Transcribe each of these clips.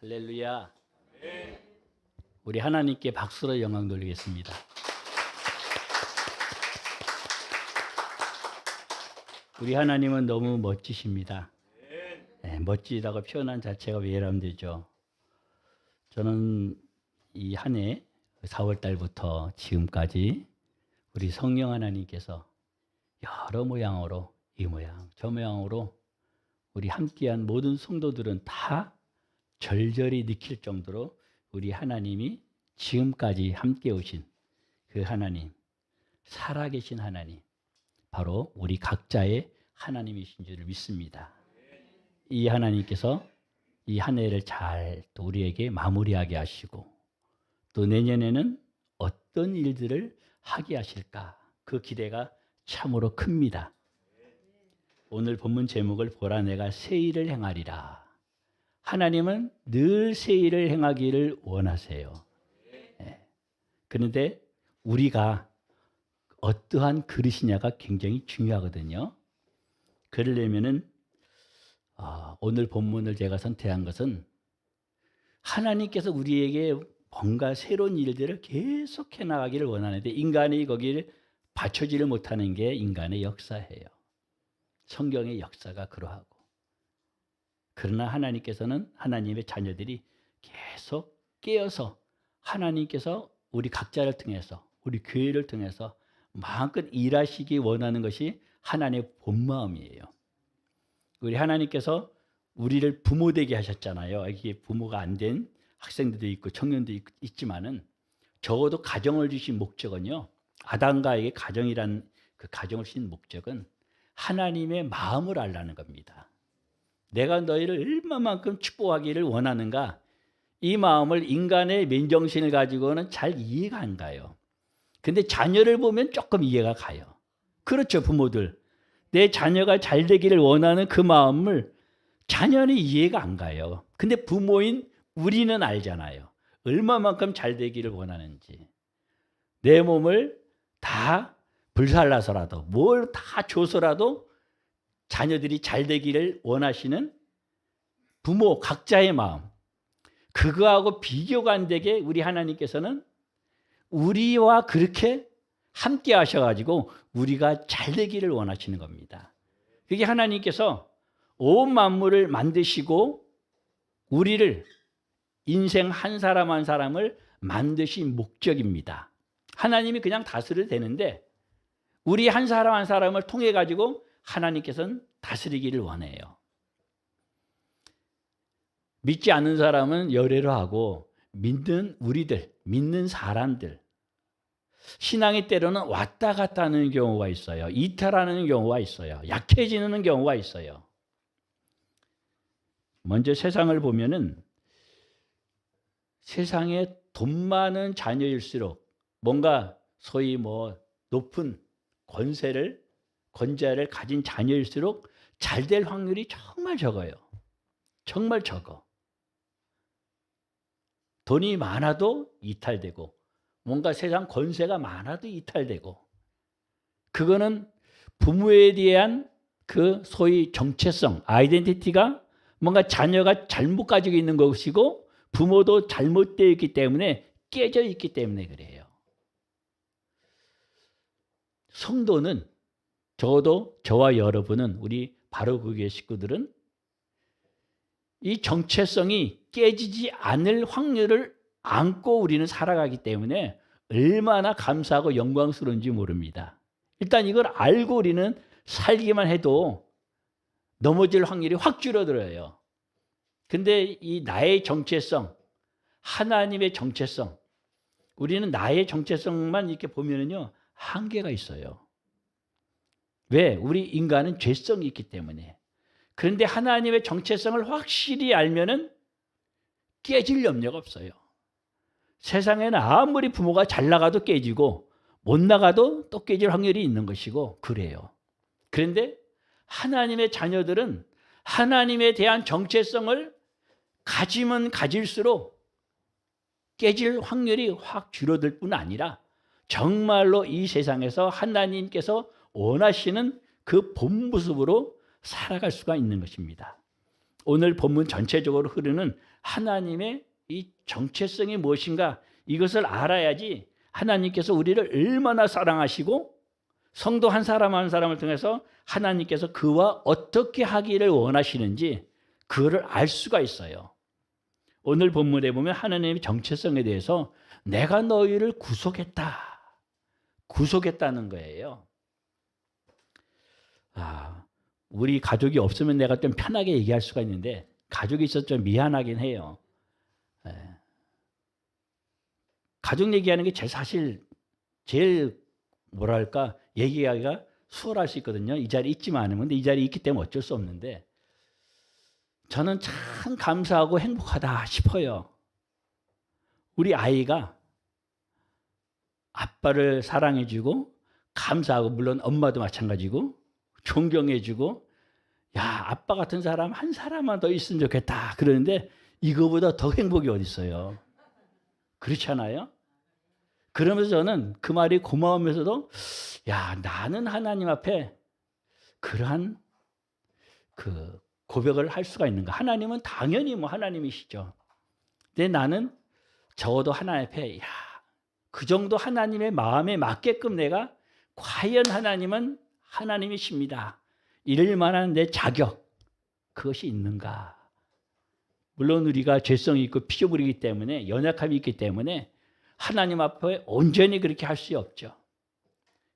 할렐루야. 우리 하나님께 박수로 영광 돌리겠습니다. 우리 하나님은 너무 멋지십니다. 네, 멋지다고 표현한 자체가 왜라면 되죠. 저는 이 한 해 4월 달부터 지금까지 우리 성령 하나님께서 여러 모양으로 이 모양 저 모양으로 우리 함께한 모든 성도들은 다 절절히 느낄 정도로 우리 하나님이 지금까지 함께 오신 그 하나님, 살아계신 하나님, 바로 우리 각자의 하나님이신 줄을 믿습니다. 이 하나님께서 이 한 해를 잘 또 우리에게 마무리하게 하시고 또 내년에는 어떤 일들을 하게 하실까, 그 기대가 참으로 큽니다. 오늘 본문 제목을 보라 내가 새 일을 행하리라. 하나님은 늘 새 일을 행하기를 원하세요. 그런데 우리가 어떠한 그릇이냐가 굉장히 중요하거든요. 그러려면은 오늘 본문을 제가 선택한 것은 하나님께서 우리에게 뭔가 새로운 일들을 계속해 나가기를 원하는데 인간이 거기를 받쳐지를 못하는 게 인간의 역사예요. 성경의 역사가 그러하고. 그러나 하나님께서는 하나님의 자녀들이 계속 깨어서 하나님께서 우리 각자를 통해서 우리 교회를 통해서 마음껏 일하시기 원하는 것이 하나님의 본 마음이에요. 우리 하나님께서 우리를 부모 되게 하셨잖아요. 이게 부모가 안 된 학생들도 있고 청년도 있지만은 적어도 가정을 주신 목적은요. 아담과 에게 가정이란 그 가정을 주신 목적은 하나님의 마음을 알라는 겁니다. 내가 너희를 얼마만큼 축복하기를 원하는가, 이 마음을 인간의 맨정신을 가지고는 잘 이해가 안 가요. 근데 자녀를 보면 조금 이해가 가요. 그렇죠, 부모들. 내 자녀가 잘 되기를 원하는 그 마음을 자녀는 이해가 안 가요. 근데 부모인 우리는 알잖아요. 얼마만큼 잘 되기를 원하는지. 내 몸을 다 불살라서라도 뭘 다 줘서라도 자녀들이 잘 되기를 원하시는 부모 각자의 마음, 그거하고 비교가 안 되게 우리 하나님께서는 우리와 그렇게 함께 하셔가지고 우리가 잘 되기를 원하시는 겁니다. 그게 하나님께서 온 만물을 만드시고 우리를 인생 한 사람 한 사람을 만드신 목적입니다. 하나님이 그냥 다스려도 되는데 우리 한 사람 한 사람을 통해 가지고 하나님께서는 다스리기를 원해요. 믿지 않는 사람은 열애로 하고 믿는 우리들, 믿는 사람들, 신앙이 때로는 왔다 갔다 하는 경우가 있어요. 이탈하는 경우가 있어요. 약해지는 경우가 있어요. 먼저 세상을 보면은 세상에 돈 많은 자녀일수록 뭔가 소위 높은 권자를 가진 자녀일수록 잘 될 확률이 정말 적어요. 정말 적어. 돈이 많아도 이탈되고 뭔가 세상 권세가 많아도 이탈되고, 그거는 부모에 대한 그 소위 정체성, 아이덴티티가 뭔가 자녀가 잘못 가지고 있는 것이고 부모도 잘못되어 있기 때문에 깨져 있기 때문에 그래요. 성도는 적어도 저와 여러분은 우리 바로그교회 식구들은 이 정체성이 깨지지 않을 확률을 안고 우리는 살아가기 때문에 얼마나 감사하고 영광스러운지 모릅니다. 일단 이걸 알고 우리는 살기만 해도 넘어질 확률이 확 줄어들어요. 근데 이 나의 정체성, 하나님의 정체성, 우리는 나의 정체성만 이렇게 보면은요, 한계가 있어요. 왜? 우리 인간은 죄성이 있기 때문에. 그런데 하나님의 정체성을 확실히 알면은 깨질 염려가 없어요. 세상에는 아무리 부모가 잘 나가도 깨지고 못 나가도 또 깨질 확률이 있는 것이고 그래요. 그런데 하나님의 자녀들은 하나님에 대한 정체성을 가지면 가질수록 깨질 확률이 확 줄어들 뿐 아니라 정말로 이 세상에서 하나님께서 원하시는 그 본 모습으로 살아갈 수가 있는 것입니다. 오늘 본문 전체적으로 흐르는 하나님의 이 정체성이 무엇인가, 이것을 알아야지 하나님께서 우리를 얼마나 사랑하시고 성도 한 사람 한 사람을 통해서 하나님께서 그와 어떻게 하기를 원하시는지 그거를 알 수가 있어요. 오늘 본문에 보면 하나님의 정체성에 대해서 내가 너희를 구속했다는 거예요. 우리 가족이 없으면 내가 좀 편하게 얘기할 수가 있는데 가족이 있어서 좀 미안하긴 해요. 가족 얘기하는 게 제일 뭐랄까 얘기하기가 수월할 수 있거든요. 이 자리에 있지만 않으면. 근데 이 자리에 있기 때문에 어쩔 수 없는데 저는 참 감사하고 행복하다 싶어요. 우리 아이가 아빠를 사랑해주고 감사하고, 물론 엄마도 마찬가지고 존경해주고, 야, 아빠 같은 사람 한 사람만 더 있으면 좋겠다 그러는데 이거보다 더 행복이 어디 있어요. 그렇지 않아요? 그러면서 저는 그 말이 고마우면서도 야, 나는 하나님 앞에 그러한 그 고백을 할 수가 있는가. 하나님은 당연히 하나님이시죠. 근데 나는 적어도 하나님 앞에 그 정도 하나님의 마음에 맞게끔 내가 과연 하나님은 하나님이십니다, 이럴 만한 내 자격, 그것이 있는가. 물론 우리가 죄성이 있고 피조물이기 때문에, 연약함이 있기 때문에 하나님 앞에 온전히 그렇게 할 수 없죠.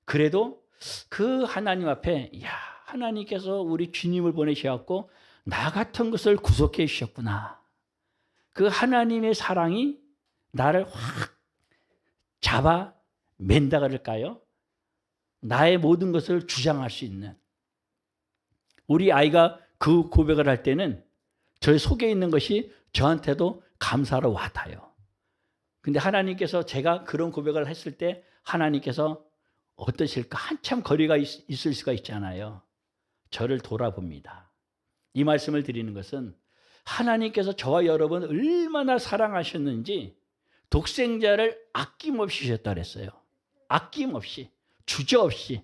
그래도 그 하나님 앞에 하나님께서 우리 주님을 보내셔갖고 나 같은 것을 구속해 주셨구나. 그 하나님의 사랑이 나를 확 잡아 맨다 그럴까요? 나의 모든 것을 주장할 수 있는. 우리 아이가 그 고백을 할 때는 저 속에 있는 것이 저한테도 감사로 와닿아요. 근데 하나님께서 제가 그런 고백을 했을 때 하나님께서 어떠실까? 한참 거리가 있을 수가 있잖아요. 저를 돌아봅니다. 이 말씀을 드리는 것은 하나님께서 저와 여러분 얼마나 사랑하셨는지 독생자를 아낌없이 주셨다 그랬어요. 아낌없이, 주저없이.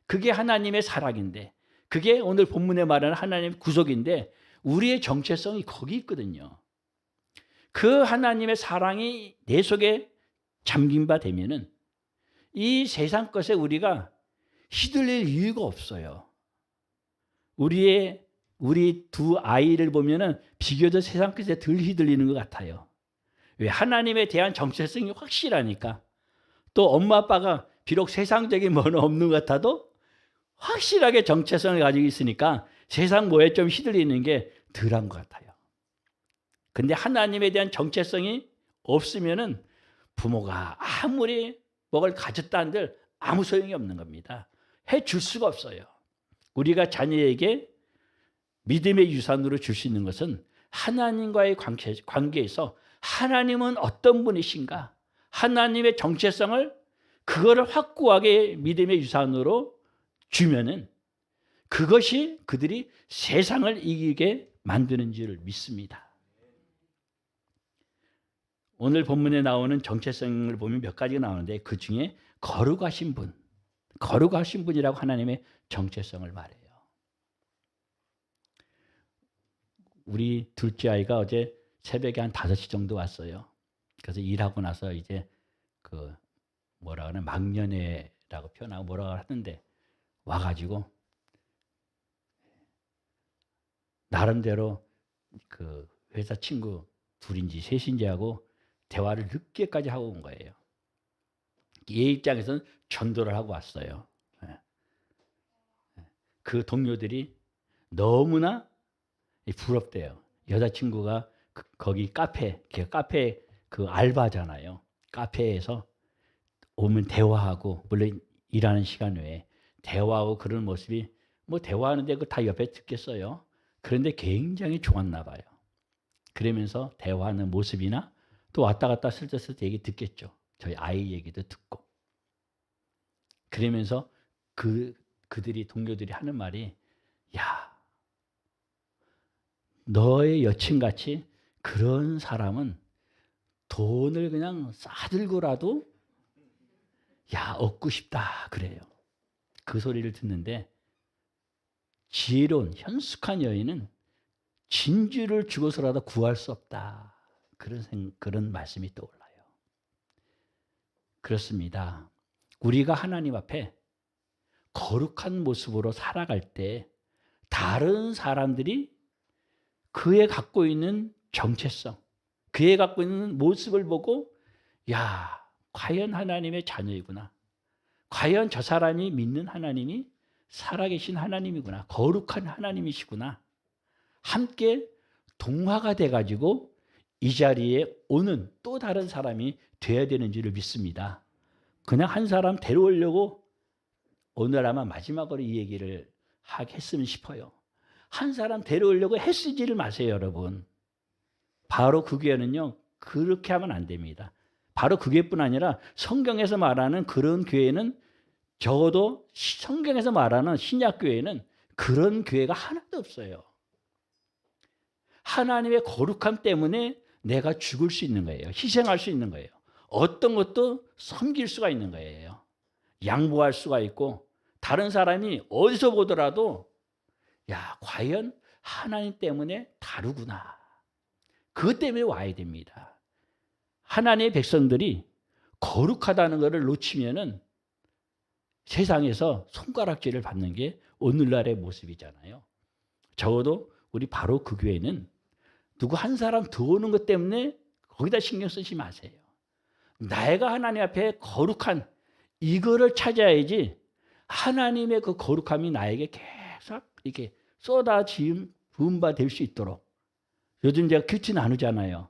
그게 하나님의 사랑인데, 그게 오늘 본문에 말하는 하나님의 구속인데 우리의 정체성이 거기 있거든요. 그 하나님의 사랑이 내 속에 잠긴 바 되면은 이 세상 것에 우리가 휘둘릴 이유가 없어요. 우리 두 아이를 보면은 비교적 세상 것에 덜 휘둘리는 것 같아요. 왜? 하나님에 대한 정체성이 확실하니까. 또 엄마 아빠가 비록 세상적인 뭐는 없는 것 같아도 확실하게 정체성을 가지고 있으니까 세상 뭐에 좀 휘둘리는 게 덜한 것 같아요. 근데 하나님에 대한 정체성이 없으면은 부모가 아무리 뭐를 가졌다 한들 아무 소용이 없는 겁니다. 해줄 수가 없어요. 우리가 자녀에게 믿음의 유산으로 줄 수 있는 것은 하나님과의 관계에서 하나님은 어떤 분이신가, 하나님의 정체성을 그거를 확고하게 믿음의 유산으로 주면은 그것이 그들이 세상을 이기게 만드는 줄 믿습니다. 오늘 본문에 나오는 정체성을 보면 몇 가지가 나오는데 그 중에 거룩하신 분이라고 하나님의 정체성을 말해요. 우리 둘째 아이가 어제 새벽에 한 5시 정도 왔어요. 그래서 일하고 나서 이제 그 뭐라 그러나 망년회라고 표현하고 뭐라고 하는데 와가지고 나름대로 그 회사 친구 둘인지 셋인지 하고 대화를 늦게까지 하고 온 거예요. 얘 입장에서는 전도를 하고 왔어요. 그 동료들이 너무나 부럽대요. 여자친구가 거기 카페 그 알바잖아요. 카페에서 오면 대화하고, 물론 일하는 시간 외에 대화하고 그런 모습이 대화하는데 그 다 옆에 듣겠어요. 그런데 굉장히 좋았나 봐요. 그러면서 대화하는 모습이나 또 왔다 갔다 슬쩍슬쩍 얘기 듣겠죠. 저희 아이 얘기도 듣고. 그러면서 그들이 동료들이 하는 말이 야, 너의 여친같이 그런 사람은 돈을 그냥 싸들고라도 얻고 싶다 그래요. 그 소리를 듣는데 지혜로운 현숙한 여인은 진주를 주고서라도 구할 수 없다. 그런 말씀이 떠올라요. 그렇습니다. 우리가 하나님 앞에 거룩한 모습으로 살아갈 때 다른 사람들이 그의 갖고 있는 정체성, 그의 갖고 있는 모습을 보고 야, 과연 하나님의 자녀이구나. 과연 저 사람이 믿는 하나님이 살아계신 하나님이구나. 거룩한 하나님이시구나. 함께 동화가 돼가지고 이 자리에 오는 또 다른 사람이 돼야 되는 줄을 믿습니다. 그냥 한 사람 데려오려고 오늘 아마 마지막으로 이 얘기를 했으면 싶어요. 한 사람 데려오려고 애쓰지를 마세요, 여러분. 바로 그 교회는요, 그렇게 하면 안 됩니다. 바로 그 교회뿐 아니라 성경에서 말하는 그런 교회는 적어도 성경에서 말하는 신약교회는 그런 교회가 하나도 없어요. 하나님의 거룩함 때문에 내가 죽을 수 있는 거예요. 희생할 수 있는 거예요. 어떤 것도 섬길 수가 있는 거예요. 양보할 수가 있고 다른 사람이 어디서 보더라도 야, 과연 하나님 때문에 다르구나. 그것 때문에 와야 됩니다. 하나님의 백성들이 거룩하다는 것을 놓치면은 세상에서 손가락질을 받는 게 오늘날의 모습이잖아요. 적어도 우리 바로 그 교회는 누구 한 사람 들어오는 것 때문에 거기다 신경 쓰지 마세요. 내가 하나님 앞에 거룩한 이거를 찾아야지 하나님의 그 거룩함이 나에게 계속 이렇게 쏟아지은 부음바 될 수 있도록. 요즘 제가 큐티 나누잖아요.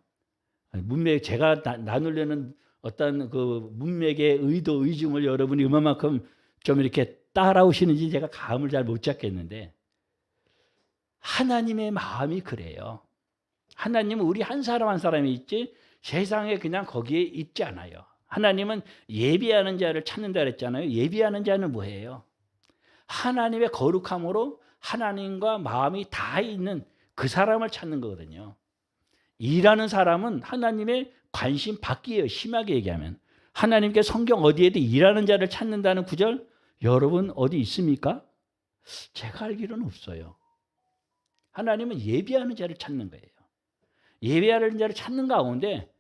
문맥 제가 나누려는 어떤 그 문맥의 의도 의중을 여러분이 얼마만큼 좀 이렇게 따라오시는지 제가 감을 잘 못 잡겠는데 하나님의 마음이 그래요. 하나님은 우리 한 사람 한 사람이 있지 세상에 그냥 거기에 있지 않아요. 하나님은 예비하는 자를 찾는다 그랬잖아요. 예비하는 자는 뭐예요? 하나님의 거룩함으로 하나님과 마음이 다 있는 그 사람을 찾는 거거든요. 일하는 사람은 하나님의 관심 밖이에요. 심하게 얘기하면. 하나님께 성경 어디에도 일하는 자를 찾는다는 구절 여러분 어디 있습니까? 제가 알기로는 없어요. 하나님은 예비하는 자를 찾는 거예요. 예비하는 자를 찾는 가운데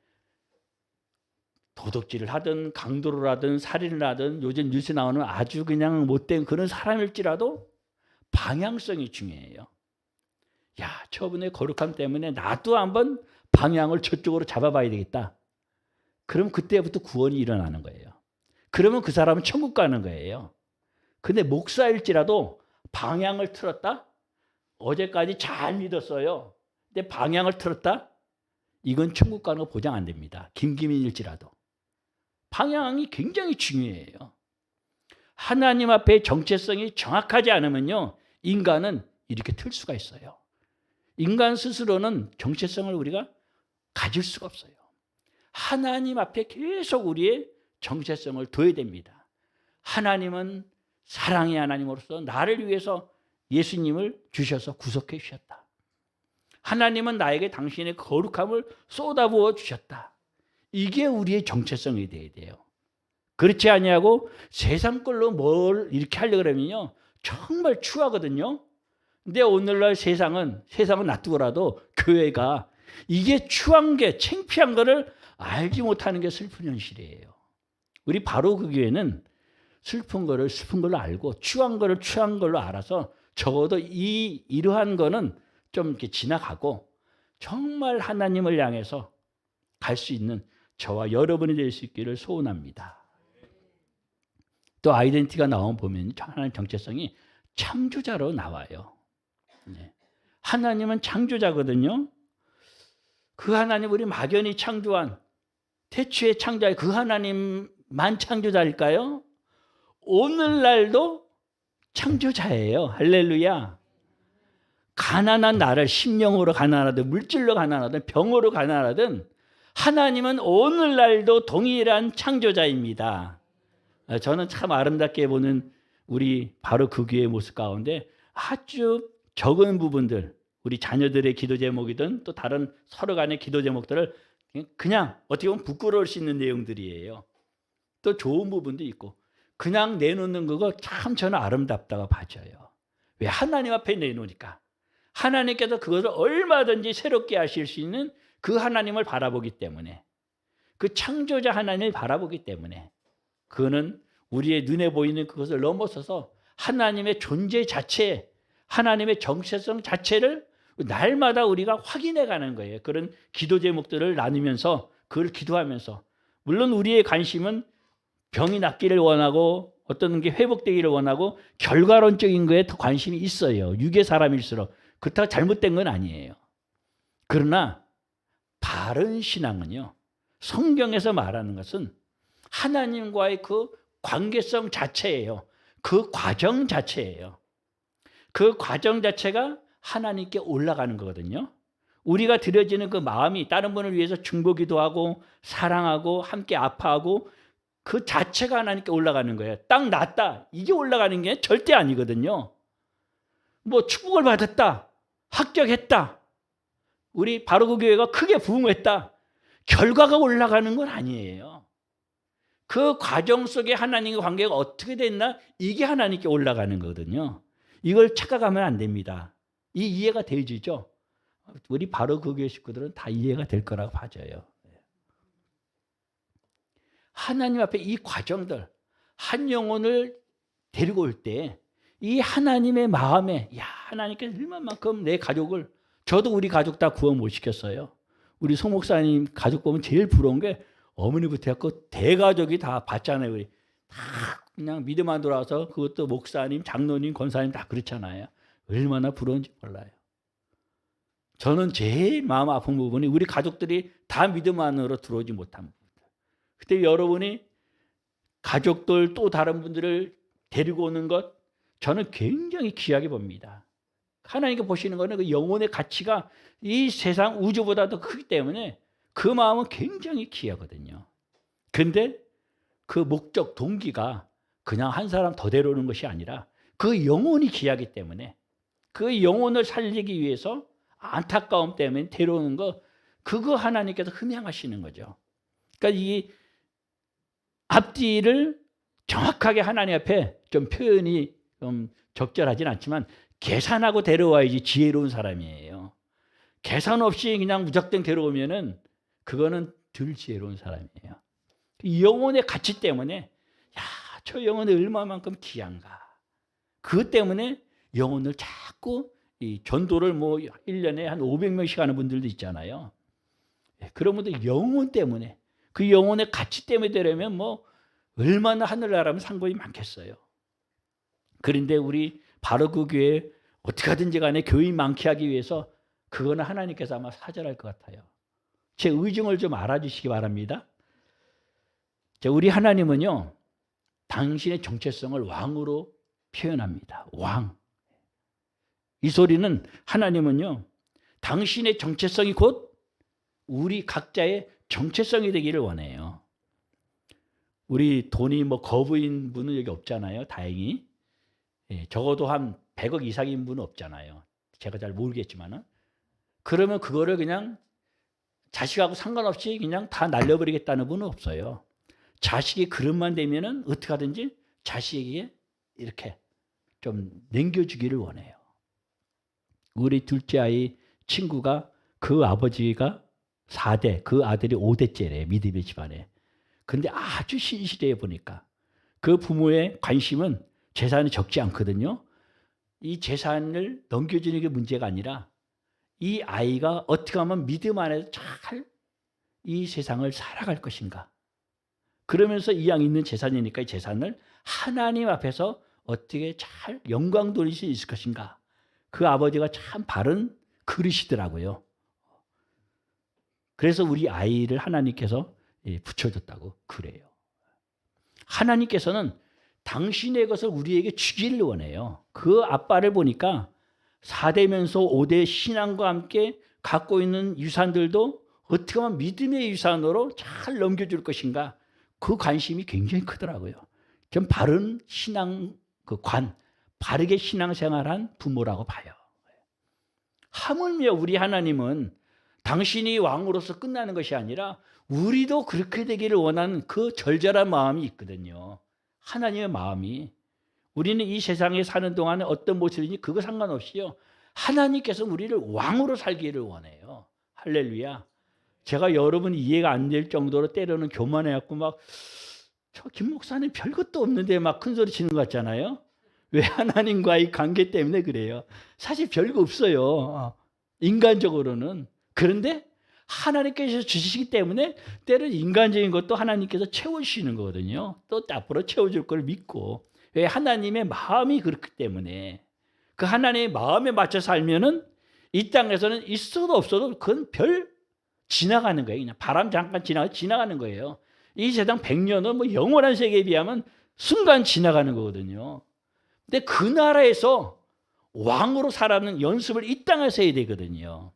도둑질을 하든 강도를 하든 살인을 하든 요즘 뉴스에 나오는 아주 그냥 못된 그런 사람일지라도 방향성이 중요해요. 야, 저분의 거룩함 때문에 나도 한번 방향을 저쪽으로 잡아봐야 되겠다. 그럼 그때부터 구원이 일어나는 거예요. 그러면 그 사람은 천국 가는 거예요. 근데 목사일지라도 방향을 틀었다? 어제까지 잘 믿었어요. 근데 방향을 틀었다? 이건 천국 가는 거 보장 안 됩니다. 김기민일지라도. 방향이 굉장히 중요해요. 하나님 앞에 정체성이 정확하지 않으면요, 인간은 이렇게 틀 수가 있어요. 인간 스스로는 정체성을 우리가 가질 수가 없어요. 하나님 앞에 계속 우리의 정체성을 둬야 됩니다. 하나님은 사랑의 하나님으로서 나를 위해서 예수님을 주셔서 구속해 주셨다. 하나님은 나에게 당신의 거룩함을 쏟아부어 주셨다. 이게 우리의 정체성이 돼야 돼요. 그렇지 아니하고 세상 걸로 뭘 이렇게 하려고 그러면요, 정말 추하거든요. 근데 오늘날 세상은 놔두고라도 교회가 이게 추한 게 창피한 거를 알지 못하는 게 슬픈 현실이에요. 우리 바로 그 교회는 슬픈 거를 슬픈 걸로 알고 추한 거를 추한 걸로 알아서 적어도 이러한 거는 좀 이렇게 지나가고 정말 하나님을 향해서 갈 수 있는 저와 여러분이 될 수 있기를 소원합니다. 또 아이덴티티가 나오면 보면 하나님 정체성이 창조자로 나와요. 하나님은 창조자거든요. 그 하나님, 우리 막연히 창조한 태초의 창조자 그 하나님만 창조자일까요? 오늘날도 창조자예요. 할렐루야. 가난한 나를 심령으로 가난하든 물질로 가난하든 병으로 가난하든 하나님은 오늘날도 동일한 창조자입니다. 저는 참 아름답게 보는 우리 바로 그 교회의 모습 가운데 아주 적은 부분들, 우리 자녀들의 기도 제목이든 또 다른 서로 간의 기도 제목들을 그냥 어떻게 보면 부끄러울 수 있는 내용들이에요. 또 좋은 부분도 있고 그냥 내놓는 그거 참 저는 아름답다고 봐져요. 왜? 하나님 앞에 내놓으니까. 하나님께서 그것을 얼마든지 새롭게 하실 수 있는 그 하나님을 바라보기 때문에, 그 창조자 하나님을 바라보기 때문에, 그거는 우리의 눈에 보이는 그것을 넘어서서 하나님의 존재 자체, 하나님의 정체성 자체를 날마다 우리가 확인해 가는 거예요. 그런 기도 제목들을 나누면서, 그걸 기도하면서. 물론 우리의 관심은 병이 낫기를 원하고 어떤 게 회복되기를 원하고 결과론적인 거에 더 관심이 있어요. 육의 사람일수록. 그렇다고 잘못된 건 아니에요. 그러나 바른 신앙은요, 성경에서 말하는 것은 하나님과의 그 관계성 자체예요. 그 과정 자체예요. 그 과정 자체가 하나님께 올라가는 거거든요. 우리가 드려지는 그 마음이 다른 분을 위해서 중보기도 하고 사랑하고 함께 아파하고 그 자체가 하나님께 올라가는 거예요. 딱 낫다, 이게 올라가는 게 절대 아니거든요. 뭐 축복을 받았다, 합격했다, 우리 바로 그 교회가 크게 부흥했다, 결과가 올라가는 건 아니에요. 그 과정 속에 하나님과 관계가 어떻게 됐나, 이게 하나님께 올라가는 거거든요. 이걸 착각하면 안 됩니다. 이 이해가 되지죠? 우리 바로 그 교회 식구들은 다 이해가 될 거라고 봐져요. 하나님 앞에 이 과정들, 한 영혼을 데리고 올 때 이 하나님의 마음에, 야, 하나님께서 얼마만큼 내 가족을, 저도 우리 가족 다 구원 못 시켰어요. 우리 송 목사님 가족 보면 제일 부러운 게 어머니부터 해갖고 대가족이 다 봤잖아요. 우리 다 그냥 믿음 안 돌아와서, 그것도 목사님, 장로님, 권사님 다 그렇잖아요. 얼마나 부러운지 몰라요. 저는 제일 마음 아픈 부분이 우리 가족들이 다 믿음 안으로 들어오지 못한 부분. 그때 여러분이 가족들 또 다른 분들을 데리고 오는 것, 저는 굉장히 귀하게 봅니다. 하나님께 보시는 것은 그 영혼의 가치가 이 세상 우주보다도 크기 때문에 그 마음은 굉장히 귀하거든요. 근데 그 목적, 동기가 그냥 한 사람 더 데려오는 것이 아니라 그 영혼이 귀하기 때문에, 그 영혼을 살리기 위해서 안타까움 때문에 데려오는 거, 그거 하나님께서 흠양하시는 거죠. 그러니까 이 앞뒤를 정확하게 하나님 앞에, 좀 표현이 좀 적절하진 않지만, 계산하고 데려와야지 지혜로운 사람이에요. 계산 없이 그냥 무작정 데려오면은 그거는 덜 지혜로운 사람이에요. 이 영혼의 가치 때문에, 야, 저 영혼이 얼마만큼 귀한가. 그것 때문에 영혼을 자꾸, 이 전도를 뭐 1년에 한 500명씩 하는 분들도 있잖아요. 그런 분들 영혼 때문에, 그 영혼의 가치 때문에 되려면 뭐 얼마나 하늘나라면 상관이 많겠어요. 그런데 우리 바로 그 교회에 어떻게 하든지 간에 교인 많게 하기 위해서, 그거는 하나님께서 아마 사절할 것 같아요. 제 의중을 좀 알아주시기 바랍니다. 우리 하나님은요, 당신의 정체성을 왕으로 표현합니다. 왕. 이 소리는 하나님은요, 당신의 정체성이 곧 우리 각자의 정체성이 되기를 원해요. 우리 돈이 뭐 거부인 분은 여기 없잖아요. 다행히. 적어도 한 100억 이상인 분은 없잖아요. 제가 잘 모르겠지만은. 그러면 그거를 그냥 자식하고 상관없이 그냥 다 날려버리겠다는 분은 없어요. 자식이 그릇만 되면은 어떻게 하든지 자식에게 이렇게 좀 남겨주기를 원해요. 우리 둘째 아이 친구가, 그 아버지가 4대, 그 아들이 5대째래요. 믿음의 집안에. 근데 아주 신실해 보니까 그 부모의 관심은 재산이 적지 않거든요. 이 재산을 넘겨주는 게 문제가 아니라 이 아이가 어떻게 하면 믿음 안에서 잘 이 세상을 살아갈 것인가. 그러면서 이왕 있는 재산이니까 이 재산을 하나님 앞에서 어떻게 잘 영광 돌릴 수 있을 것인가. 그 아버지가 참 바른 그릇이더라고요. 그래서 우리 아이를 하나님께서 붙여줬다고 그래요. 하나님께서는 당신의 것을 우리에게 주기를 원해요. 그 아빠를 보니까 4대면서 5대 신앙과 함께 갖고 있는 유산들도 어떻게 하면 믿음의 유산으로 잘 넘겨줄 것인가, 그 관심이 굉장히 크더라고요. 좀 바른 신앙 그 바르게 신앙생활한 부모라고 봐요. 하물며 우리 하나님은 당신이 왕으로서 끝나는 것이 아니라 우리도 그렇게 되기를 원하는 그 절절한 마음이 있거든요. 하나님의 마음이. 우리는 이 세상에 사는 동안에 어떤 모습이니 그거 상관없이요, 하나님께서 우리를 왕으로 살기를 원해요. 할렐루야. 제가 여러분이 이해가 안 될 정도로 때로는 교만해갖고 막 저 김 목사님 별것도 없는데 막 큰 소리 치는 것 같잖아요. 왜 하나님과의 관계 때문에 그래요. 사실 별거 없어요. 인간적으로는. 그런데 하나님께서 주시기 때문에 때로는 인간적인 것도 하나님께서 채워주시는 거거든요. 또 앞으로 채워줄 걸 믿고. 왜? 하나님의 마음이 그렇기 때문에. 그 하나님의 마음에 맞춰 살면은 이 땅에서는 있어도 없어도 그건 별 지나가는 거예요. 그냥 바람 잠깐 지나가는 거예요. 이 세상 100년은 뭐 영원한 세계에 비하면 순간 지나가는 거거든요. 근데 그 나라에서 왕으로 살아는 연습을 이 땅에서 해야 되거든요.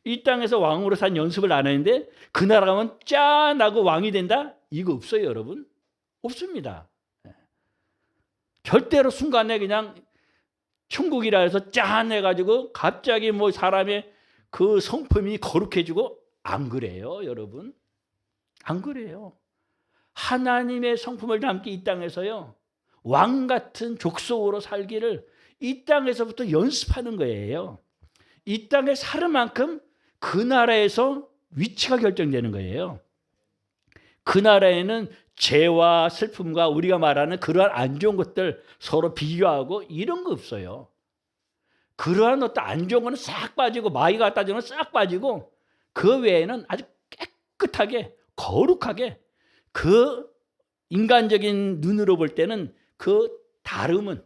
이 땅에서 왕으로 산 연습을 안 하는데 그 나라 가면 짠 하고 왕이 된다? 이거 없어요, 여러분. 없습니다. 절대로 순간에 그냥 천국이라 해서 짠 해가지고 갑자기 뭐 사람의 그 성품이 거룩해지고 안 그래요, 여러분. 안 그래요. 하나님의 성품을 담기 이 땅에서요. 왕 같은 족속으로 살기를 이 땅에서부터 연습하는 거예요. 이 땅에 사는 만큼 그 나라에서 위치가 결정되는 거예요. 그 나라에는 죄와 슬픔과 우리가 말하는 그러한 안 좋은 것들 서로 비교하고 이런 거 없어요. 그러한 어떤 안 좋은 거는 싹 빠지고 마귀가 갖다 주는 건 싹 빠지고 그 외에는 아주 깨끗하게 거룩하게 그 인간적인 눈으로 볼 때는 그 다름은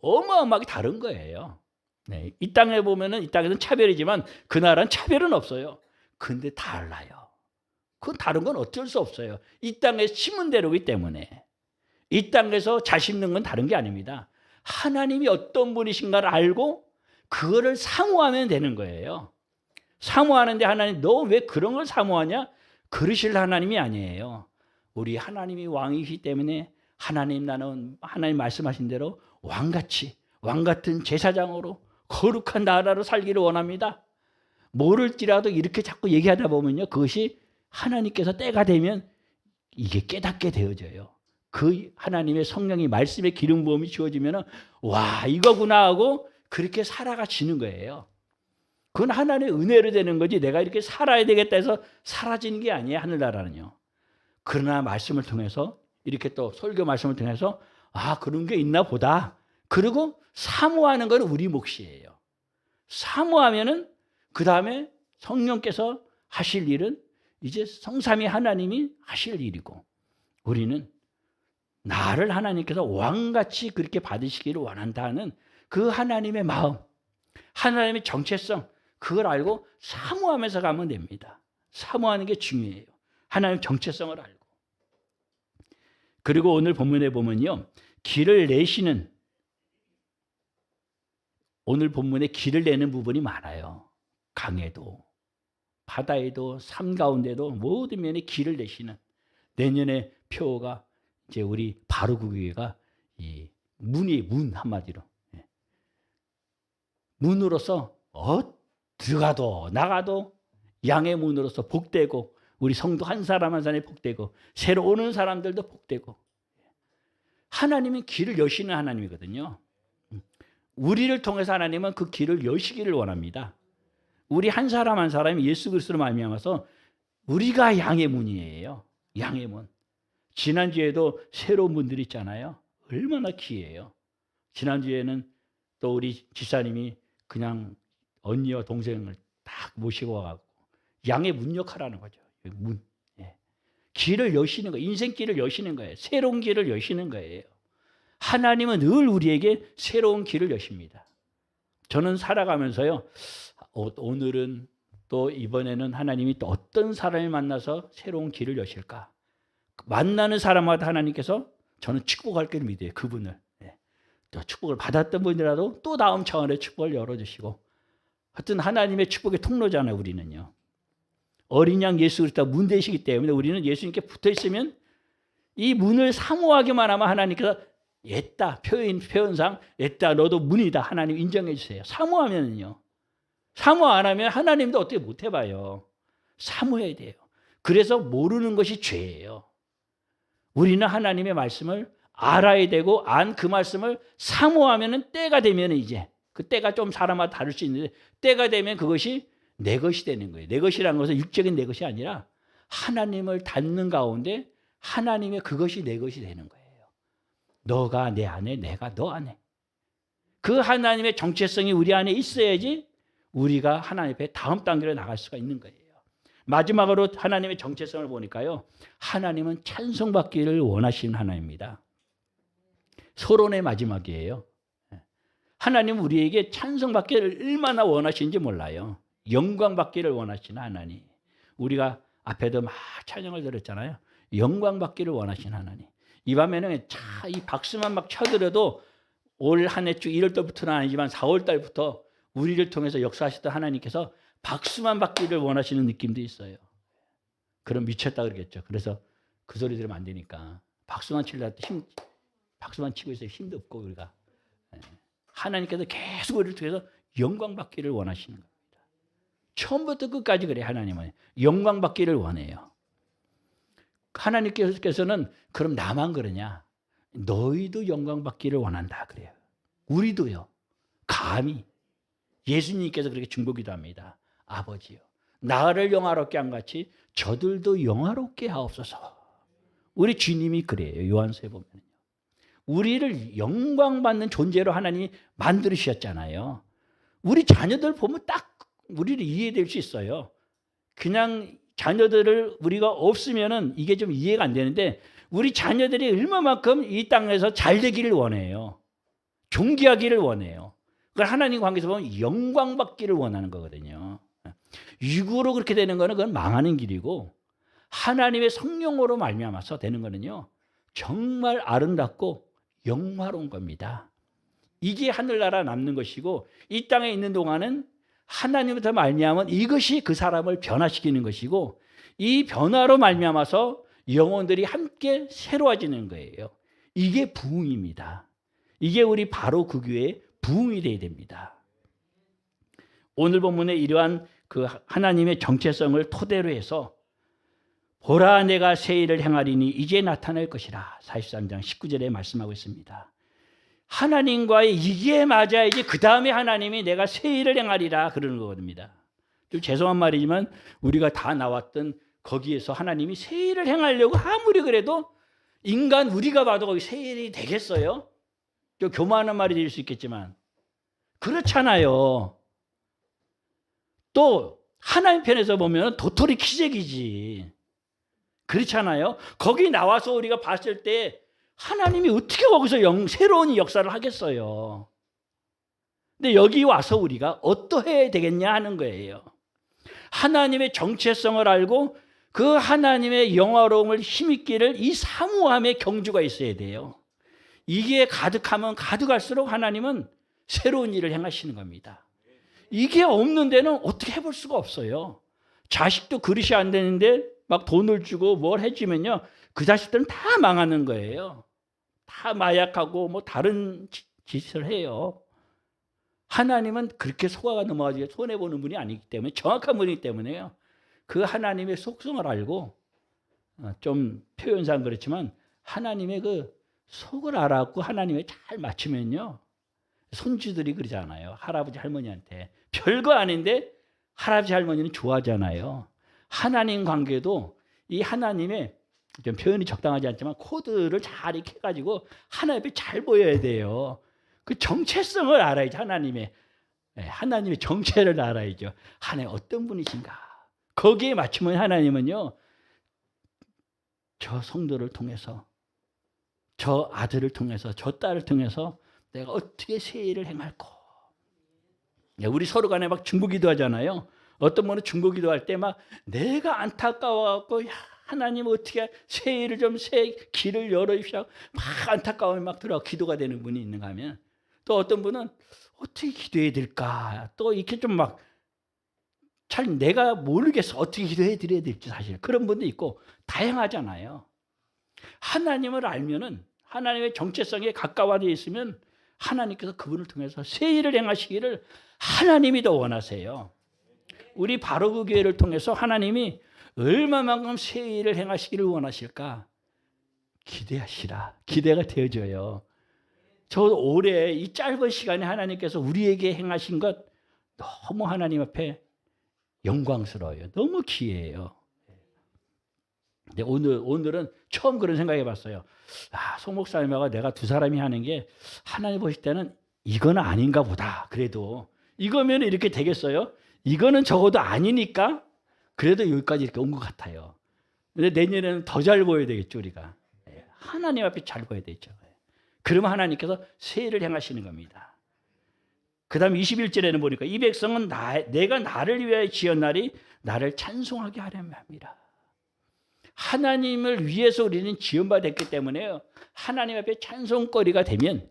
어마어마하게 다른 거예요. 네, 이 땅에 보면은 이 땅에는 차별이지만 그 나라는 차별은 없어요. 근데 달라요. 그 다른 건 어쩔 수 없어요. 이 땅에 심은 대로이기 때문에. 이 땅에서 잘 심는 건 다른 게 아닙니다. 하나님이 어떤 분이신가를 알고 그거를 사모하면 되는 거예요. 사모하는데 하나님 너 왜 그런 걸 사모하냐? 그러실 하나님이 아니에요. 우리 하나님이 왕이시기 때문에 하나님 나는 하나님 말씀하신 대로 왕같이 왕 같은 제사장으로 거룩한 나라로 살기를 원합니다. 모를지라도 이렇게 자꾸 얘기하다 보면요. 그것이 하나님께서 때가 되면 이게 깨닫게 되어져요. 그 하나님의 성령이 말씀의 기름 부음이 주어지면 와 이거구나 하고 그렇게 살아가지는 거예요. 그건 하나님의 은혜로 되는 거지 내가 이렇게 살아야 되겠다 해서 사라지는 게 아니에요. 하늘나라는요. 그러나 말씀을 통해서 이렇게 또 설교 말씀을 통해서 아 그런 게 있나 보다. 그리고 사모하는 건 우리 몫이에요. 사모하면은 그 다음에 성령께서 하실 일은 이제 성삼위 하나님이 하실 일이고 우리는 나를 하나님께서 왕같이 그렇게 받으시기를 원한다는 그 하나님의 마음, 하나님의 정체성 그걸 알고 사모하면서 가면 됩니다. 사모하는 게 중요해요. 하나님의 정체성을 알고. 그리고 오늘 본문에 보면요. 길을 내시는 오늘 본문에 길을 내는 부분이 많아요. 강에도 바다에도 삶 가운데도 모든 면에 길을 내시는 내년의 표가 이제 우리 바로구교회가 이 문이 문 한마디로 문으로서 들어가도 나가도 양의 문으로서 복되고 우리 성도 한 사람 한 사람이 복되고 새로 오는 사람들도 복되고 하나님은 길을 여시는 하나님이거든요. 우리를 통해서 하나님은 그 길을 여시기를 원합니다. 우리 한 사람 한 사람이 예수 그리스도로 말미암아서 우리가 양의 문이에요. 양의 문. 지난주에도 새로운 분들이 있잖아요. 얼마나 귀해요. 지난주에는 또 우리 집사님이 그냥 언니와 동생을 딱 모시고 와가지고 양의 문 역할하는 거죠. 문. 예. 길을 여시는 거예요. 인생길을 여시는 거예요. 새로운 길을 여시는 거예요. 하나님은 늘 우리에게 새로운 길을 여십니다. 저는 살아가면서요. 오늘은 또 이번에는 하나님이 또 어떤 사람을 만나서 새로운 길을 여실까? 만나는 사람마다 하나님께서 저는 축복할 걸 믿어요. 그분을. 예. 또 축복을 받았던 분이라도 또 다음 차원의 축복을 열어주시고 하여튼 하나님의 축복의 통로잖아요. 우리는요. 어린 양 예수 그리스도 문 되시기 때문에 우리는 예수님께 붙어있으면 이 문을 사모하기만 하면 하나님께서 옛다 표현상 옛다 너도 문이다 하나님 인정해 주세요. 사모하면요. 사모 안 하면 하나님도 어떻게 못 해봐요. 사모해야 돼요. 그래서 모르는 것이 죄예요. 우리는 하나님의 말씀을 알아야 되고 안 그 말씀을 사모하면 때가 되면 이제 그 때가 좀 사람마다 다를 수 있는데 때가 되면 그것이 내 것이 되는 거예요. 내 것이라는 것은 육적인 내 것이 아니라 하나님을 닮는 가운데 하나님의 그것이 내 것이 되는 거예요. 너가 내 안에, 내가 너 안에. 그 하나님의 정체성이 우리 안에 있어야지 우리가 하나님 앞에 다음 단계로 나갈 수가 있는 거예요. 마지막으로 하나님의 정체성을 보니까요. 하나님은 찬송받기를 원하시는 하나님입니다. 서론의 마지막이에요. 하나님은 우리에게 찬송받기를 얼마나 원하시는지 몰라요. 영광받기를 원하시는 하나님. 우리가 앞에도 막 찬양을 들었잖아요. 영광받기를 원하시는 하나님. 이 밤에는 이 박수만 막 쳐들어도 올 한 해 쭉 1월 달부터는 아니지만 4월 달부터 우리를 통해서 역사하셨던 하나님께서 박수만 받기를 원하시는 느낌도 있어요. 그럼 미쳤다 그러겠죠. 그래서 그 소리 들으면 안 되니까 박수만 치려고 박수만 치고 있어요. 힘도 없고 우리가. 하나님께서 계속 우리를 통해서 영광 받기를 원하시는 겁니다. 처음부터 끝까지 그래요. 하나님은 영광 받기를 원해요. 하나님께서는 그럼 나만 그러냐? 너희도 영광 받기를 원한다 그래요. 우리도요. 감히 예수님께서 그렇게 중보기도 합니다. 아버지요, 나를 영화롭게 한 같이 저들도 영화롭게 하옵소서. 우리 주님이 그래요. 요한서에 보면 우리를 영광받는 존재로 하나님이 만들으셨잖아요. 우리 자녀들 보면 딱 우리를 이해될 수 있어요. 그냥 자녀들을 우리가 없으면은 이게 좀 이해가 안 되는데 우리 자녀들이 얼마만큼 이 땅에서 잘 되기를 원해요. 존귀하기를 원해요. 그걸 하나님 관계에서 보면 영광받기를 원하는 거거든요. 육으로 그렇게 되는 거는 그건 망하는 길이고 하나님의 성령으로 말미암아서 되는 거는요. 정말 아름답고 영화로운 겁니다. 이게 하늘나라 남는 것이고 이 땅에 있는 동안은 하나님부터 말미암은 이것이 그 사람을 변화시키는 것이고 이 변화로 말미암아서 영혼들이 함께 새로워지는 거예요. 이게 부흥입니다. 이게 우리 바로 그 교회의 부흥이 되어야 됩니다. 오늘 본문에 이러한 그 하나님의 정체성을 토대로 해서 보라 내가 새 일을 행하리니 이제 나타날 것이라 43장 19절에 말씀하고 있습니다. 하나님과의 이게 맞아야지 그 다음에 하나님이 내가 새 일을 행하리라 그러는 거거든요. 좀 죄송한 말이지만 우리가 다 나왔던 거기에서 하나님이 새 일을 행하려고 아무리 그래도 인간 우리가 봐도 거기 새 일이 되겠어요? 좀 교만한 말이 될 수 있겠지만 그렇잖아요. 또 하나님 편에서 보면 도토리 키재기지. 그렇잖아요. 거기 나와서 우리가 봤을 때 하나님이 어떻게 거기서 새로운 역사를 하겠어요. 근데 여기 와서 우리가 어떠해야 되겠냐 하는 거예요. 하나님의 정체성을 알고 그 하나님의 영화로움을 힘있기를 이 사모함의 경주가 있어야 돼요. 이게 가득하면 가득할수록 하나님은 새로운 일을 행하시는 겁니다. 이게 없는 데는 어떻게 해볼 수가 없어요. 자식도 그릇이 안 되는데 막 돈을 주고 뭘 해주면요. 그 자식들은 다 망하는 거예요. 다 마약하고 뭐 다른 짓을 해요. 하나님은 그렇게 속아가 넘어가지고 손해보는 분이 아니기 때문에 정확한 분이기 때문에요. 그 하나님의 속성을 알고 좀 표현상 그렇지만 하나님의 그 속을 알아갖고 하나님에 잘 맞추면요. 손주들이 그러잖아요. 할아버지 할머니한테. 별거 아닌데 할아버지 할머니는 좋아하잖아요. 하나님 관계도 이 하나님의 좀 표현이 적당하지 않지만 코드를 잘 이렇게 해가지고 하나님 앞에 잘 보여야 돼요. 그 정체성을 알아야지 하나님의 정체를 알아야죠. 하나님 어떤 분이신가. 거기에 맞추면 하나님은요. 저 성도를 통해서 저 아들을 통해서 저 딸을 통해서 내가 어떻게 새 일을 행할까. 우리 서로 간에 막 중보기도 하잖아요. 어떤 분은 중보기도 할 때 막 내가 안타까워갖고 하나님 어떻게 새 일을 좀 새 길을 열어주시고 막 안타까움이 막 들어 기도가 되는 분이 있는가 하면 또 어떤 분은 어떻게 기도해야 될까 또 이렇게 좀 막 잘 내가 모르겠어 어떻게 기도해 드려야 될지 사실 그런 분도 있고 다양하잖아요. 하나님을 알면은 하나님의 정체성에 가까워져 있으면 하나님께서 그분을 통해서 새 일을 행하시기를 하나님이 더 원하세요. 우리 바로 그 교회를 통해서 하나님이 얼마만큼 새 일을 행하시기를 원하실까? 기대하시라. 기대가 되어져요. 저 올해 이 짧은 시간에 하나님께서 우리에게 행하신 것 너무 하나님 앞에 영광스러워요. 너무 귀해요. 근데 오늘은 처음 그런 생각해 봤어요. 송 목사님하고 내가 두 사람이 하는 게 하나님 보실 때는 이건 아닌가 보다. 그래도 이거면 이렇게 되겠어요? 이거는 적어도 아니니까 그래도 여기까지 이렇게 온 것 같아요. 근데 내년에는 더 잘 보여야 되겠죠, 우리가. 하나님 앞에 잘 보여야 되죠. 그러면 하나님께서 세일을 행하시는 겁니다. 그 다음 21절에는 보니까 이 백성은 내가 나를 위하여 지었나니 나를 찬송하게 하려면 합니다. 하나님을 위해서 우리는 지원받았기 때문에요. 하나님 앞에 찬송거리가 되면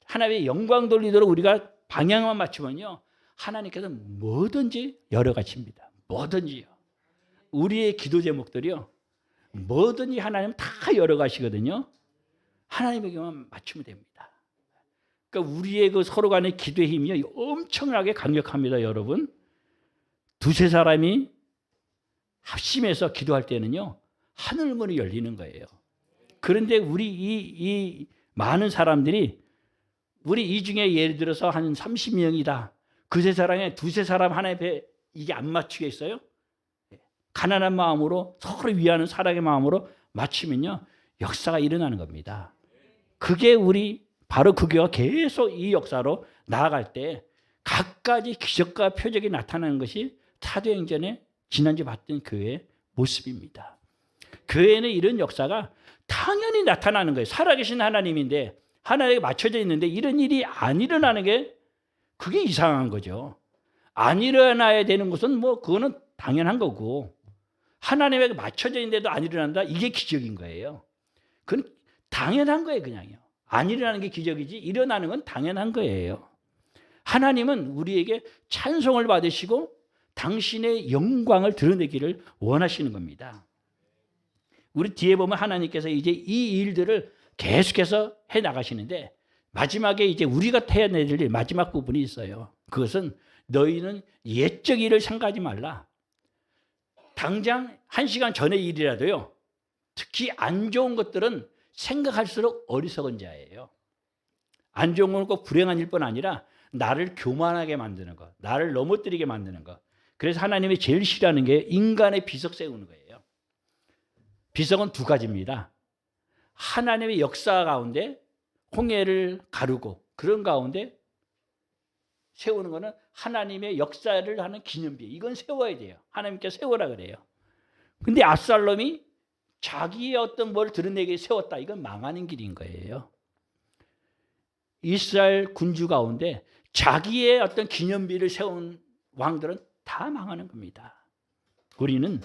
하나님의 영광 돌리도록 우리가 방향만 맞추면요. 하나님께서는 뭐든지 여러 가지입니다. 뭐든지요. 우리의 기도 제목들이요. 뭐든지 하나님은 다 여러 가지거든요. 하나님에게만 맞추면 됩니다. 그러니까 우리의 그 서로 간의 기도의 힘이 엄청나게 강력합니다, 여러분. 두세 사람이 합심해서 기도할 때는요, 하늘문이 열리는 거예요. 그런데 우리 이 많은 사람들이 우리 이 중에 예를 들어서 한 30명이다. 그세 사람에 두세 사람 하나님 앞에 이게 안 맞추겠어요? 가난한 마음으로 서로 위하는 사랑의 마음으로 맞추면요, 역사가 일어나는 겁니다. 그게 바로 그 교회가 계속 이 역사로 나아갈 때 갖가지 기적과 표적이 나타나는 것이 사도행전에 지난주 봤던 교회의 모습입니다. 교회는 이런 역사가 당연히 나타나는 거예요. 살아계신 하나님인데 하나님에게 맞춰져 있는데 이런 일이 안 일어나는 게 그게 이상한 거죠. 안 일어나야 되는 것은 그거는 당연한 거고 하나님에게 맞춰져 있는데도 안 일어난다? 이게 기적인 거예요. 그건 당연한 거예요, 그냥요. 안 일어나는 게 기적이지 일어나는 건 당연한 거예요. 하나님은 우리에게 찬송을 받으시고 당신의 영광을 드러내기를 원하시는 겁니다. 우리 뒤에 보면 하나님께서 이제 이 일들을 계속해서 해 나가시는데 마지막에 이제 우리가 해야 될 일 마지막 부분이 있어요. 그것은 너희는 옛적 일을 생각하지 말라. 당장 1시간 전의 일이라도요. 특히 안 좋은 것들은 생각할수록 어리석은 자예요. 안 좋은 건 꼭 불행한 일뿐 아니라 나를 교만하게 만드는 것, 나를 넘어뜨리게 만드는 것. 그래서 하나님이 제일 싫어하는 게 인간의 비석 세우는 거예요. 비석은 두 가지입니다. 하나님의 역사 가운데 홍해를 가르고 그런 가운데 세우는 것은 하나님의 역사를 하는 기념비. 이건 세워야 돼요. 하나님께서 세우라 그래요. 근데 압살롬이 자기의 어떤 뭘 드러내게 세웠다. 이건 망하는 길인 거예요. 이스라엘 군주 가운데 자기의 어떤 기념비를 세운 왕들은 다 망하는 겁니다. 우리는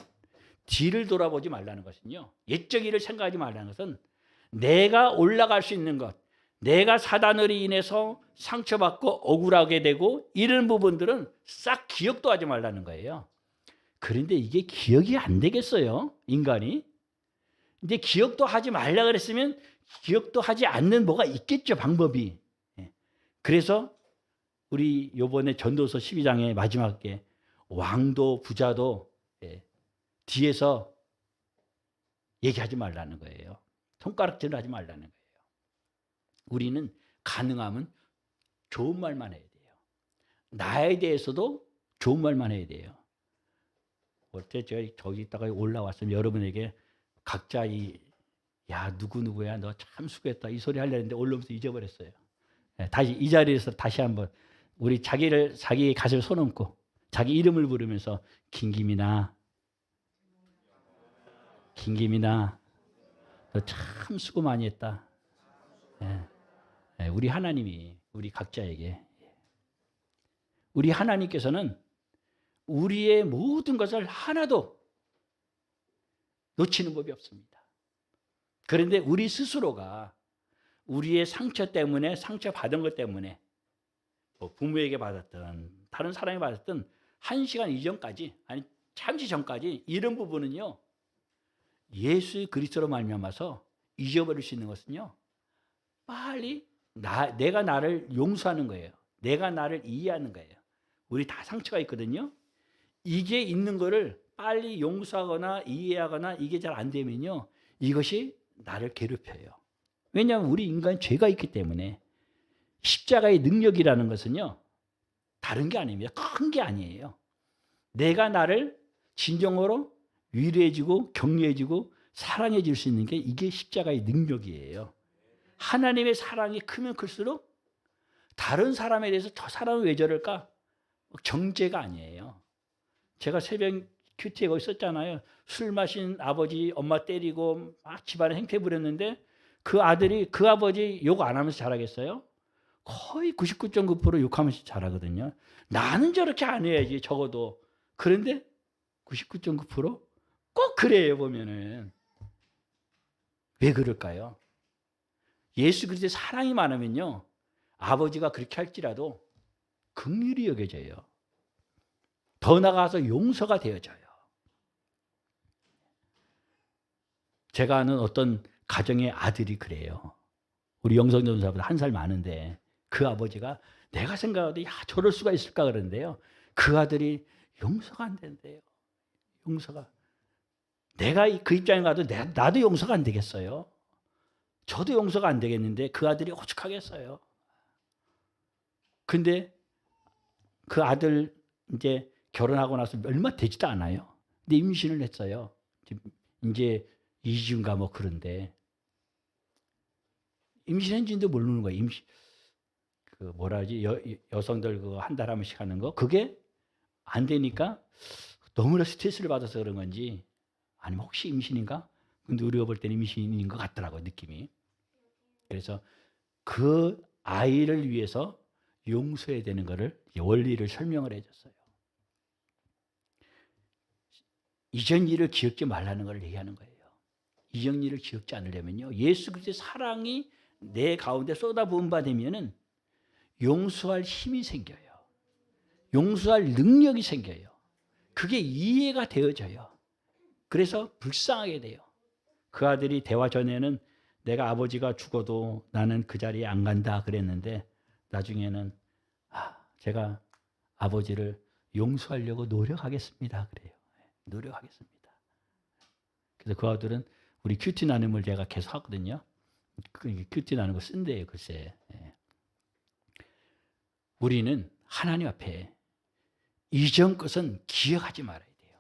뒤를 돌아보지 말라는 것은요. 옛적 일을 생각하지 말라는 것은 내가 올라갈 수 있는 것, 내가 사단으로 인해서 상처받고 억울하게 되고 이런 부분들은 싹 기억도 하지 말라는 거예요. 그런데 이게 기억이 안 되겠어요, 인간이? 근데 기억도 하지 말라 그랬으면 기억도 하지 않는 뭐가 있겠죠, 방법이. 그래서 우리 요번에 전도서 12장의 마지막에 왕도 부자도 뒤에서 얘기하지 말라는 거예요. 손가락질을 하지 말라는 거예요. 우리는 가능하면 좋은 말만 해야 돼요. 나에 대해서도 좋은 말만 해야 돼요. 어때 제가 저기 있다가 올라왔으면 여러분에게 각자 야 누구야 너 참 수고했다 이 소리 하려는데 올라오면서 잊어버렸어요. 다시 이 자리에서 다시 한번 우리 자기 가슴에 손 얹고 자기 이름을 부르면서 김기민아 너 참 수고 많이 했다. 우리 하나님이 우리 각자에게 우리 하나님께서는 우리의 모든 것을 하나도 놓치는 법이 없습니다. 그런데 우리 스스로가 우리의 상처 때문에 상처받은 것 때문에 부모에게 받았던 다른 사람이 받았던 1시간 이전까지 아니 잠시 전까지 이런 부분은요. 예수 그리스도로 말미암아서 잊어버릴 수 있는 것은요. 빨리 내가 나를 용서하는 거예요. 내가 나를 이해하는 거예요. 우리 다 상처가 있거든요. 이게 있는 거를 빨리 용서하거나 이해하거나 이게 잘 안 되면요. 이것이 나를 괴롭혀요. 왜냐하면 우리 인간 죄가 있기 때문에 십자가의 능력이라는 것은요, 다른 게 아닙니다. 큰 게 아니에요. 내가 나를 진정으로 위로해주고 격려해주고 사랑해 줄 수 있는 게 이게 십자가의 능력이에요. 하나님의 사랑이 크면 클수록 다른 사람에 대해서 저 사람은 왜 저럴까? 정죄가 아니에요. 제가 새벽 큐티에 거기 있었잖아요. 술 마신 아버지 엄마 때리고 막 집안에 행패 부렸는데 그 아들이 그 아버지 욕 안 하면서 자라겠어요? 거의 99.9% 욕하면서 자라거든요. 나는 저렇게 안 해야지 적어도. 그런데 99.9%꼭 그래요 보면은. 왜 그럴까요? 예수 그리스도의 사랑이 많으면요, 아버지가 그렇게 할지라도 긍휼히 여겨져요. 더 나아가서 용서가 되어져요. 제가 아는 어떤 가정의 아들이 그래요. 우리 영성 전사보다 1살 많은데 그 아버지가 내가 생각해도 야 저럴 수가 있을까 그러는데요. 그 아들이 용서가 안 된대요. 용서가. 내가 그 입장에 가도 나도 용서가 안 되겠어요. 저도 용서가 안 되겠는데 그 아들이 오죽하겠어요. 근데 그 아들 이제 결혼하고 나서 얼마 되지도 않아요. 근데 임신을 했어요. 이제 2주인가 뭐 그런데 임신했는지도 모르는 거예요. 그 뭐라 하지? 여성들 그거 한 달에 한 번씩 하는 거 그게 안 되니까 너무나 스트레스를 받아서 그런 건지 아니면 혹시 임신인가? 근데 우리가 볼 때는 임신인 것 같더라고요, 느낌이. 그래서 그 아이를 위해서 용서해야 되는 거를 원리를 설명을 해줬어요. 이전 일을 기억지 말라는 걸 얘기하는 거예요. 이전 일을 기억지 않으려면요, 예수 그리스도의 사랑이 내 가운데 쏟아부은 바 되면은 용서할 힘이 생겨요. 용서할 능력이 생겨요. 그게 이해가 되어져요. 그래서 불쌍하게 돼요. 그 아들이 대화 전에는 내가 아버지가 죽어도 나는 그 자리에 안 간다 그랬는데 나중에는 제가 아버지를 용서하려고 노력하겠습니다 그래요. 노력하겠습니다. 그래서 그 아들은 우리 큐티 나눔을 제가 계속 하거든요. 큐티 나누고 쓴대요 글쎄. 우리는 하나님 앞에 이전 것은 기억하지 말아야 돼요.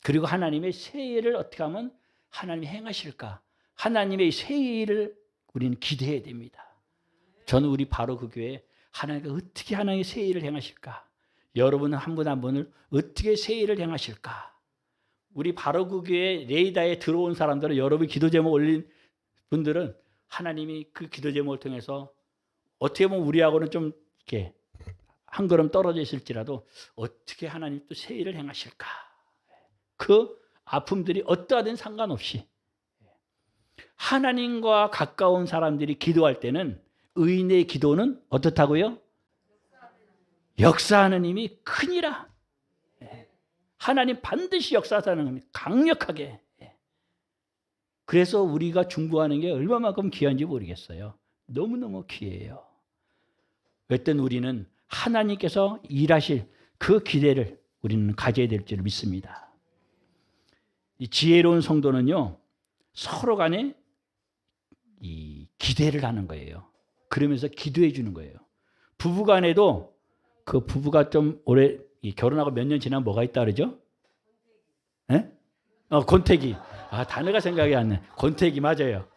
그리고 하나님의 새 일을 어떻게 하면 하나님이 행하실까? 하나님의 새 일을 우리는 기대해야 됩니다. 저는 우리 바로 그 교회에 하나님께 어떻게 하나님의 새 일을 행하실까? 여러분은 한 분 한 분을 어떻게 새 일을 행하실까? 우리 바로 그 교회 레이다에 들어온 사람들은 여러분 기도 제목 올린 분들은 하나님이 그 기도 제목을 통해서 어떻게 보면 우리하고는 좀 이렇게 한 걸음 떨어져 있을지라도 어떻게 하나님 또 새 일을 행하실까? 그 아픔들이 어떠하든 상관없이 하나님과 가까운 사람들이 기도할 때는 의인의 기도는 어떻다고요? 역사하는 힘이 크니라. 하나님 반드시 역사하는 힘이 강력하게. 그래서 우리가 중보하는 게 얼마만큼 귀한지 모르겠어요. 너무너무 귀해요. 어떤 우리는 하나님께서 일하실 그 기대를 우리는 가져야 될 줄 믿습니다. 이 지혜로운 성도는요, 서로 간에 이 기대를 하는 거예요. 그러면서 기도해 주는 거예요. 부부 간에도 그 부부가 좀 오래 결혼하고 몇 년 지나면 뭐가 있다 그러죠? 예? 권태기. 단어가 생각이 안 나. 권태기 맞아요.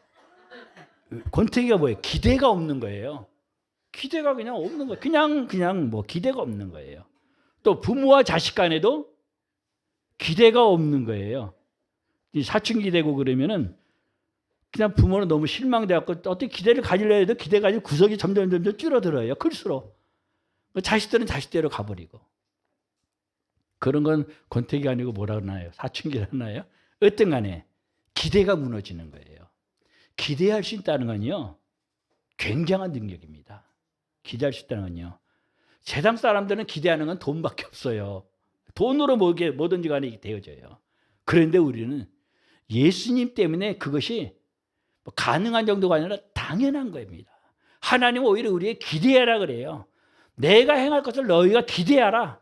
권태기가 뭐예요? 기대가 없는 거예요. 기대가 그냥 없는 거예요. 그냥 뭐 기대가 없는 거예요. 또 부모와 자식 간에도 기대가 없는 거예요. 사춘기 되고 그러면은 그냥 부모는 너무 실망돼갖고 어떻게 기대를 가지려 해도 기대 가지고 구석이 점점 줄어들어요. 클수록. 자식들은 자식대로 가버리고. 그런 건 권태기가 아니고 뭐라 그러나요? 사춘기라나요? 어떤 간에 기대가 무너지는 거예요. 기대할 수 있다는 건요, 굉장한 능력입니다. 기대할 수 있다는 건요. 세상 사람들은 기대하는 건 돈밖에 없어요. 돈으로 뭐든지 간에 되어져요. 그런데 우리는 예수님 때문에 그것이 가능한 정도가 아니라 당연한 겁니다. 하나님은 오히려 우리에게 기대하라 그래요. 내가 행할 것을 너희가 기대하라.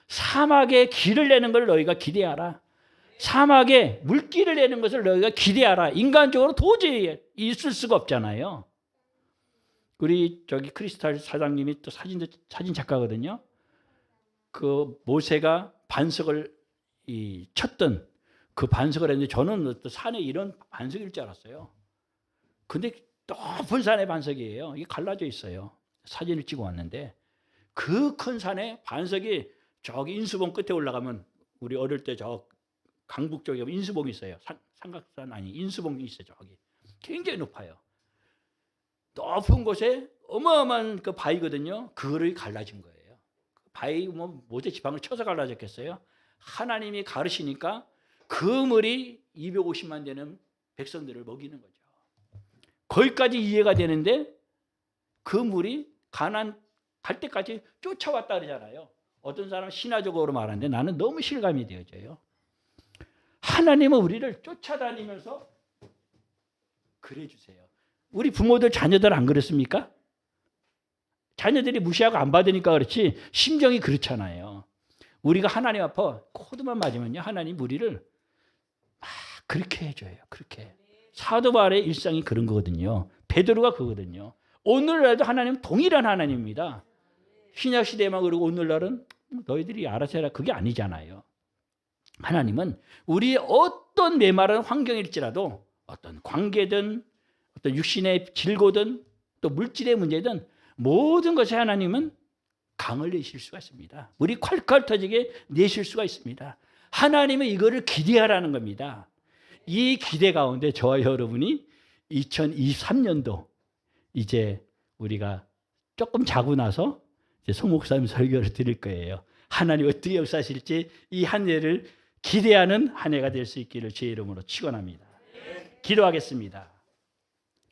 사막에 길을 내는 걸 너희가 기대하라. 사막에 물길을 내는 것을 너희가 기대하라. 인간적으로 도저히 있을 수가 없잖아요. 우리 저기 크리스탈 사장님이 또 사진 작가거든요. 그 모세가 반석을 쳤던 그 반석을 했는데 저는 또 산에 이런 반석일 줄 알았어요. 근데 높은 산의 반석이에요. 이게 갈라져 있어요. 사진을 찍어 왔는데 그 큰 산에 반석이 저기 인수봉 끝에 올라가면 우리 어릴 때 저 강북 쪽에 인수봉이 있어요. 삼각산 아니 인수봉이 있어요. 저기 굉장히 높아요. 높은 곳에 어마어마한 그 바위거든요. 그거를 갈라진 거예요. 바위 뭐 모세 지팡이를 쳐서 갈라졌겠어요. 하나님이 가르시니까 그 물이 250만 되는 백성들을 먹이는 거죠. 거기까지 이해가 되는데 그 물이 가나안 갈 때까지 쫓아왔다 그러잖아요. 어떤 사람은 신화적으로 말하는데 나는 너무 실감이 되어져요. 하나님은 우리를 쫓아다니면서 그래 주세요. 우리 부모들 자녀들 안 그렇습니까? 자녀들이 무시하고 안 받으니까 그렇지 심정이 그렇잖아요. 우리가 하나님 앞에 코드만 맞으면요 하나님 우리를 막 그렇게 해줘요. 그렇게 사도 바울의 일상이 그런 거거든요. 베드로가 그거거든요. 오늘날도 하나님은 동일한 하나님입니다. 신약 시대만 그러고 오늘날은 너희들이 알아서 해라 그게 아니잖아요. 하나님은 우리의 어떤 메마른 환경일지라도 어떤 관계든 어떤 육신의 질고든 또 물질의 문제든 모든 것에 하나님은 강을 내실 수가 있습니다. 물이 콸콸 터지게 내실 수가 있습니다. 하나님은 이거를 기대하라는 겁니다. 이 기대 가운데 저와 여러분이 2023년도 이제 우리가 조금 자고 나서 이제 송 목사님 설교를 드릴 거예요. 하나님 어떻게 역사하실지 이 한 해를 기대하는 한 해가 될 수 있기를 주의 이름으로 축원합니다. 기도하겠습니다.